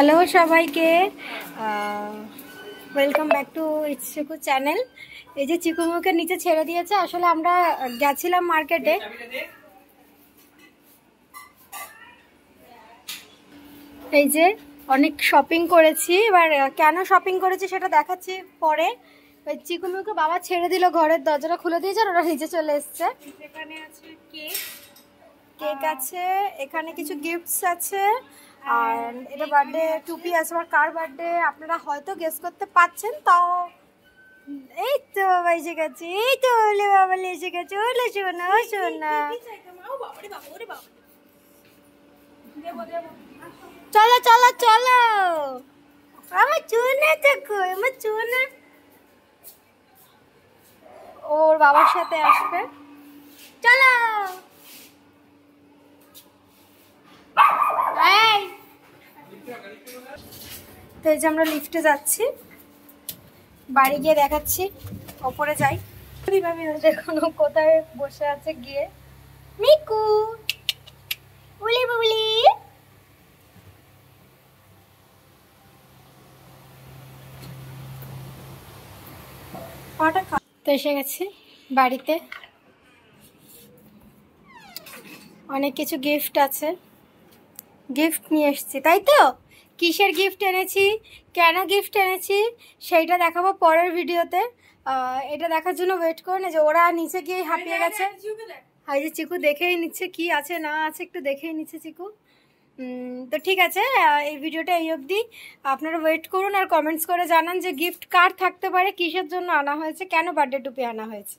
Hello সবাইকে, welcome back to its Chiku channel. এই যে চিকু মুখে নিচে ছেড়ে দিয়েছে। আসলে আমরা গেছিলাম মার্কেটে, এই যে অনেক শপিং করেছি। এবার কেন শপিং করেছি সেটা দেখাচ্ছি পরে। চিকু মুখে বাবা ছেড়ে দিল, ঘরের দরজাটা খুলে দিয়েছে, আর ওরা নিচে চলে এসছে। এখানে আছে কেক আছে, এখানে কিছু গিফটস আছে, আর এটা বার্থডে টুপি আছে। আর কার বার্থডে আপনারা হয়তো গেস করতে পাচ্ছেন। তাও এই তো এসে গেছে, এই তো ওলে বাবা এসে গেছে। ওলে শোনা, ও শোনা, চলো চলো চলো, আমার চুনা দেখো, আমার চুনা ওর বাবার সাথে আসবে। চলো তো এই যে আমরা লিফটে যাচ্ছি, বাড়ি গিয়ে দেখাচ্ছি। ওপরে যাই, দেখুন কোথায় বসে আছে গিয়ে। মিকু উলি বুবলি, তো এসে গেছি বাড়িতে। অনেক কিছু গিফট আছে, গিফট নিয়ে এসেছি, তাই তো? কিসের গিফট এনেছি, কেন গিফট এনেছি সেইটা দেখাবো পরের ভিডিওতে। এটা দেখার জন্য ওয়েট করুন। যে ওরা নিচে গিয়ে হাঁপিয়ে গেছে। হাই যে চিকু দেখেই নিচ্ছে কি আছে না আছে, একটু দেখেই নিচ্ছে চিকু। তো ঠিক আছে, এই ভিডিওটা এই অবধি। আপনারা ওয়েট করুন আর কমেন্টস করে জানান যে গিফট কার থাকতে পারে, কিসের জন্য আনা হয়েছে, কেন বার্থডে টুপি আনা হয়েছে।